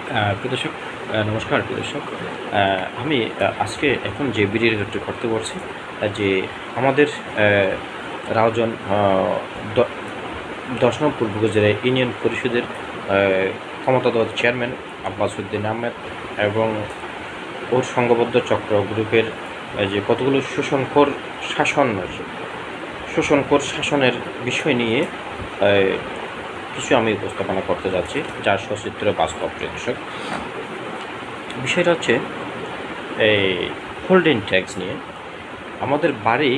প্রিয় দর্শক, নমস্কার প্রিয় দর্শক। আমি আজকে এখন যে ভিডিও রেকর্ডটি করতে বলছি, যে আমাদের রাউজান 10 নং পূর্ব উপজেলা ইউনিয়ন পরিষদের ক্ষমতাধর চেয়ারম্যান আব্বাস উদ্দিন আহমেদ এবং ওর সংঘবদ্ধ চক্র গ্রুপের যে কতগুলো শোষণকর শাসনের বিষয় নিয়ে কিছু আমি উপস্থাপনা করতে যাচ্ছি, যার সচিত্র বাস্তব। প্রিয় দর্শক, বিষয়টা হচ্ছে এই হোল্ডিং ট্যাক্স নিয়ে। আমাদের বাড়ি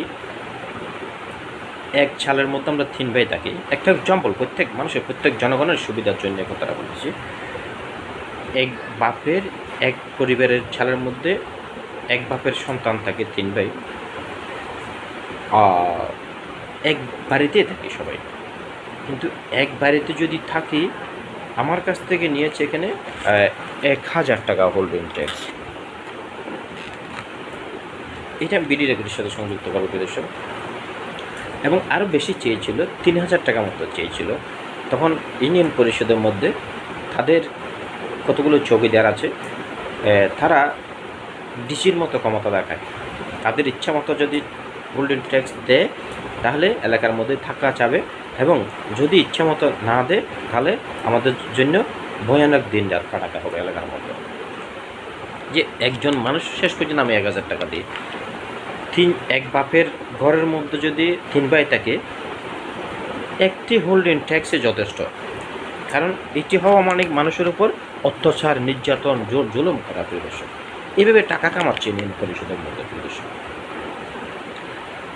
এক ছালের মধ্যে আমরা 3 ভাই থাকি। একটা এক্সাম্পল, প্রত্যেক জনগণের সুবিধার জন্য কথাটা বলেছি। এক বাপের এক পরিবারের ছালের মধ্যে এক বাপের সন্তান থাকে 3 ভাই, এক বাড়িতেই থাকি সবাই। কিন্তু এক বাড়িতে যদি থাকি, আমার কাছ থেকে নিয়েছে এখানে 1000 টাকা হোল্ডিং ট্যাক্স। এটা আমি বিডি রেকর্ডের সাথে সংযুক্ত করবো প্রদর্শন, এবং আরও বেশি চেয়েছিল, 3000 টাকা মতো চেয়েছিল। তখন ইউনিয়ন পরিষদের মধ্যে তাদের কতগুলো চৌকিদার আছে, তারা ডিসির মতো ক্ষমতা দেখায়। তাদের ইচ্ছা মতো যদি হোল্ডিং ট্যাক্স দেয় তাহলে এলাকার মধ্যে থাকা যাবে, এবং যদি ইচ্ছা মতো না দেয় তাহলে আমাদের জন্য ভয়ানক দিন রাত কাটাতে হবে এলাকার মধ্যে। যে একজন মানুষ শেষ পর্যন্ত আমি 1000 টাকা দিই। এক বাপের ঘরের মধ্যে যদি 3 ভাই থাকে, একটি হোল্ডিং ট্যাক্সে যথেষ্ট। কারণ এটি হওয়া মানে মানুষের উপর অত্যাচার, নির্যাতন, জুলুম করা। প্রিয় দর্শক, এইভাবে টাকা কামাচ্ছে ইউনিয়ন পরিষদের মধ্যে। প্রিয় দর্শক,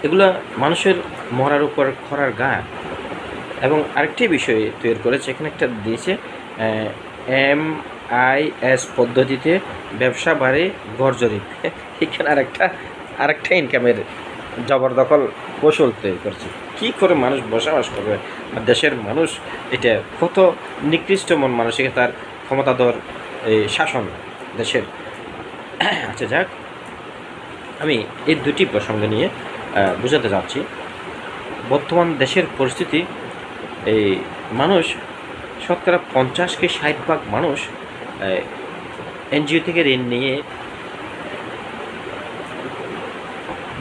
এগুলো মানুষের মরার উপর খরার গা। এবং আরেকটি বিষয় তৈরি করেছে, এখানে একটা দিয়েছে MIS পদ্ধতিতে ব্যবসা বাড়ে ঘর জরিপ। এখানে আরেকটা ইনকামের জবরদখল কৌশল তৈরি করছে। কী করে মানুষ বসবাস করবে, আর দেশের মানুষ এটা কত নিকৃষ্ট মন মানসিকতার ক্ষমতাধর এই শাসন দেশের। আচ্ছা যাক, আমি এই দুটি প্রসঙ্গ নিয়ে বোঝাতে যাচ্ছি। বর্তমান দেশের পরিস্থিতি, এই মানুষ শতকরা 50-60% মানুষ এনজিও থেকে ঋণ নিয়ে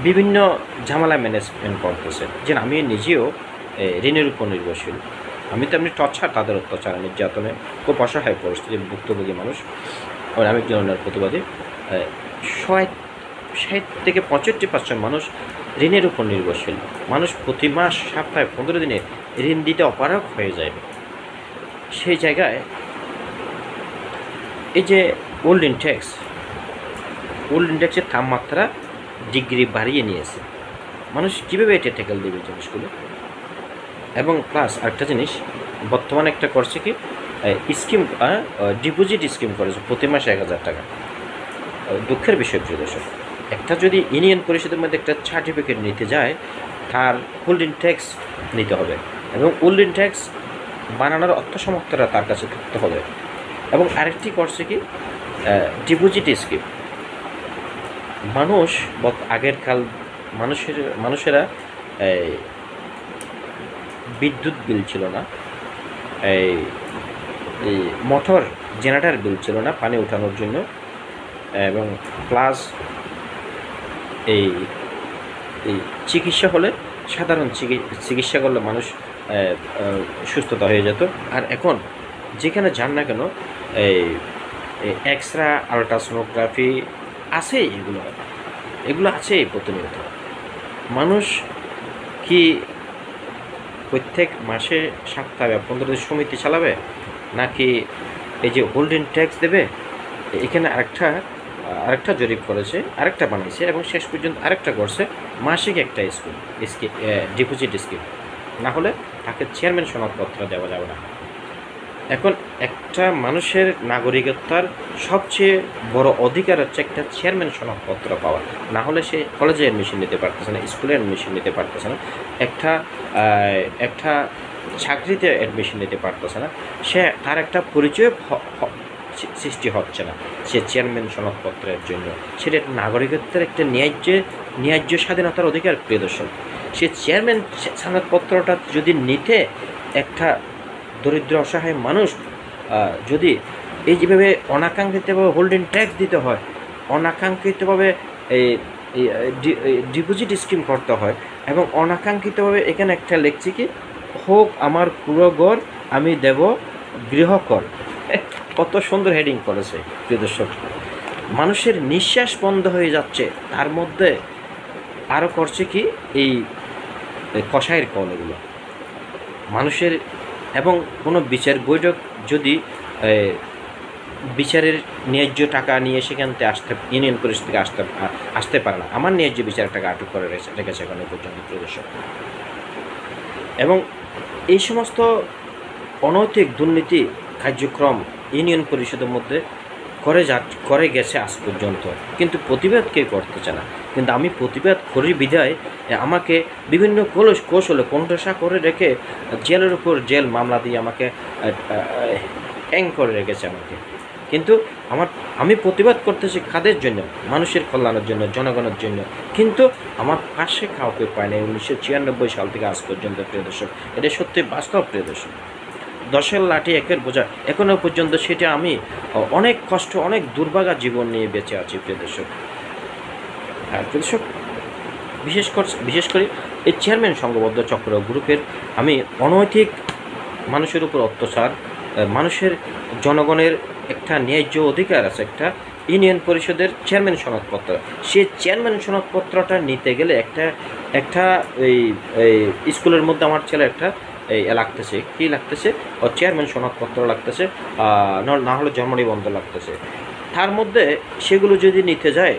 বিভিন্ন ঝামেলা ম্যানেজমেন্ট করতেছে। যে আমি নিজেও ঋণের উপর নির্ভরশীল। আমি তো এমনি টর্চার, তাদের অত্যাচার নির্যাতনে খুব অসহায় পরিস্থিতির ভুক্তভোগী মানুষ। আর আমি একজন প্রতিবাদী। 60-65% মানুষ ঋণের উপর নির্ভরশীল। মানুষ প্রতি মাস, সপ্তাহে 15 দিনে ঋণ দিতে অপারগ হয়ে যায়। সেই জায়গায় এই যে হোল্ডিং ট্যাক্সের তাপমাত্রা ডিগ্রি বাড়িয়ে নিয়েছে। মানুষ কীভাবে এটা ট্যাকেল দেবে জিনিসগুলো? এবং প্লাস আরেকটা জিনিস, বর্তমানে একটা করছে কি, স্কিম, ডিপোজিট স্কিম করেছে প্রতি মাসে 1000 টাকা। দুঃখের বিষয় প্রিয় দর্শক, একটা যদি ইউনিয়ন পরিষদের মধ্যে একটা সার্টিফিকেট নিতে যায়, তার হোল্ডিং ট্যাক্স নিতে হবে, এবং হোল্ডিং ট্যাক্স বানানোর অর্থসমর্থরা তার কাছে থাকতে হবে। এবং আরেকটি করছে কি, ডিপোজিট স্কিম। আগেরকাল মানুষেরা বিদ্যুৎ বিল ছিল না, এই মোটর জেনারেটর বিল ছিল না পানি ওঠানোর জন্য, এবং প্লাস এই চিকিৎসা হলে, সাধারণ চিকিৎসা করলে মানুষ সুস্থতা হয়ে যেত। আর এখন যেখানে যান না কেন, এই এক্সরা, আলট্রাসোনোগ্রাফি আছে, এগুলো আছে প্রতিনিয়ত। মানুষ কি প্রত্যেক মাসে, সপ্তাহে 15 দিন সমিতি চালাবে, নাকি এই যে হোল্ডিং ট্যাক্স দেবে? এখানে আরেকটা জরিপ করেছে, আরেকটা বানিয়েছে, এবং শেষ পর্যন্ত আরেকটা করছে, মাসিক একটা ডিপোজিট স্কিম না হলে তাকে চেয়ারম্যান সনদপত্র দেওয়া যাবে না। এখন একটা মানুষের নাগরিকতার সবচেয়ে বড় অধিকার হচ্ছে একটা চেয়ারম্যান সনদপত্র পাওয়া। না হলে সে কলেজে অ্যাডমিশন নিতে পারতেছে না, স্কুলে অ্যাডমিশন নিতে পারতেছে না, একটা চাকরিতে অ্যাডমিশন নিতে পারতেছে না, তার একটা পরিচয় সৃষ্টি হচ্ছে না সে চেয়ারম্যান সনদপত্রের জন্য। সেটা নাগরিকত্বের একটা ন্যায্য স্বাধীনতার অধিকার। প্রিয় দর্শক, সে চেয়ারম্যান সনদপত্রটা যদি নিতে একটা দরিদ্র অসহায় মানুষ যদি এই যেভাবে অনাকাঙ্ক্ষিতভাবে হোল্ডিং ট্যাক্স দিতে হয়, অনাকাঙ্ক্ষিতভাবে এই ডিপোজিট স্কিম করতে হয়, এবং অনাকাঙ্ক্ষিতভাবে এখানে একটা লিখছি কি, হোক আমার পুরো ঘর আমি দেব গৃহকর। কত সুন্দর হেডিং করেছে প্রিয় দর্শক। মানুষের নিঃশ্বাস বন্ধ হয়ে যাচ্ছে, তার মধ্যে আরও করছে কি এই কষায়ের কল এগুলো মানুষের। এবং কোনো বিচার বৈঠক যদি বিচারের ন্যায্য টাকা নিয়ে সেখান থেকে ইউনিয়ন পরিষদ থেকে আসতে পারে না, আমার ন্যায্য বিচারের টাকা আটক করে রেখেছে এখনো পর্যন্ত প্রদর্শক। এবং এই সমস্ত অনৈতিক দুর্নীতি কার্যক্রম ইউনিয়ন পরিষদের মধ্যে করে গেছে আজ পর্যন্ত, কিন্তু প্রতিবাদ কেউ করতেছে না। কিন্তু আমি প্রতিবাদ করি বিধায় আমাকে বিভিন্ন কৌশলে কণ্ঠসা করে রেখে জেলের উপর জেল মামলা দিয়ে আমাকে হ্যাং করে রেখেছে আমাকে। কিন্তু আমি প্রতিবাদ করতেছি কাদের জন্য? মানুষের কল্যাণের জন্য, জনগণের জন্য। কিন্তু আমার পাশে কাউকে পায় না 1996 সাল থেকে আজ পর্যন্ত প্রিয় দর্শক। এটা সত্যি বাস্তব প্রিয় দর্শক। 10-এর লাঠি 1-এর বোঝা, এখনও পর্যন্ত সেটা আমি অনেক কষ্ট, অনেক দুর্ভাগা জীবন নিয়ে বেঁচে আছি প্রিয় দর্শক। আর প্রিয় দর্শক, বিশেষ করে এই চেয়ারম্যান সংঘবদ্ধ চক্র গ্রুপের আমি অনৈতিক মানুষের উপর অত্যাচার, মানুষের জনগণের একটা ন্যায্য অধিকার আছে, একটা ইউনিয়ন পরিষদের চেয়ারম্যান সনদপত্র, সেই চেয়ারম্যান সনদপত্রটা নিতে গেলে একটা এই স্কুলের মধ্যে আমার ছেলে একটা লাগতেছে, কী লাগতেছে, ও চেয়ারম্যান সনদপত্র লাগতেছে, না হলে জন্ম নিবন্ধন লাগতেছে। তার মধ্যে সেগুলো যদি নিতে যায়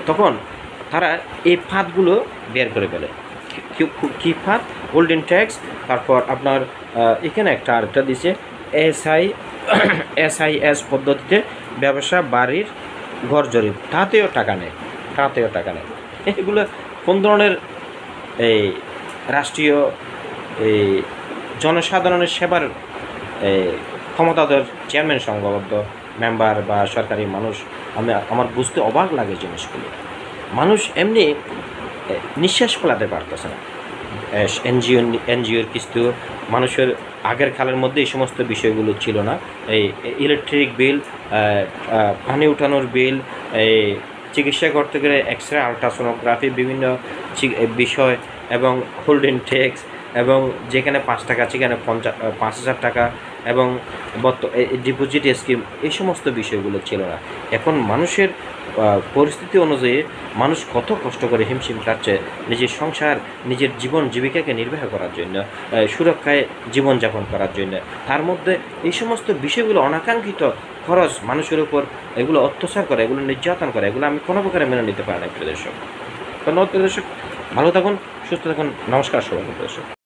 তখন তারা এই ফাঁদগুলো বের করে ফেলে। কী ফাঁদ? হোল্ডিং ট্যাক্স, তারপর আপনার এখানে আরেকটা দিছে SIS পদ্ধতিতে ব্যবসা বাড়ির ঘর জরিপ, তাতেও টাকা নেয়। এগুলো কোন ধরনের এই রাষ্ট্রীয় এই জনসাধারণের সেবার ক্ষমতাধর চেয়ারম্যান সংঘবদ্ধ মেম্বার বা সরকারি মানুষ, আমার বুঝতে অবাক লাগে জিনিসগুলো। মানুষ এমনি নিঃশ্বাস ফেলাতে পারতেছে না। এনজিওর কিছু মানুষের আগের কালের মধ্যে এই সমস্ত বিষয়গুলো ছিল না। এই ইলেকট্রিক বিল, পানি উঠানোর বিল, এই চিকিৎসা করতে গেলে এক্স-রে, আলট্রাসোনোগ্রাফি, বিভিন্ন বিষয়, এবং হোল্ডিং ট্যাক্স, এবং যেখানে 5 টাকা সেখানে 5,000 টাকা, এবং ডিপোজিট স্কিম, এই সমস্ত বিষয়গুলো ছিল না। এখন মানুষের পরিস্থিতি অনুযায়ী মানুষ কত কষ্ট করে হিমশিম খাচ্ছে নিজের সংসার, নিজের জীবন জীবিকাকে নির্বাহ করার জন্য, সুরক্ষায় জীবনযাপন করার জন্য। তার মধ্যে এই সমস্ত বিষয়গুলো অনাকাঙ্ক্ষিত খরচ মানুষের উপর, এগুলো অত্যাচার করে, এগুলো নির্যাতন করে, এগুলো আমি কোনো প্রকারে মেনে নিতে পারি না প্রিয় দর্শক। ধন্যবাদ প্রিয় দর্শক, ভালো থাকুন, সুস্থ থাকুন, নমস্কার সবাইকে প্রিয় দর্শক।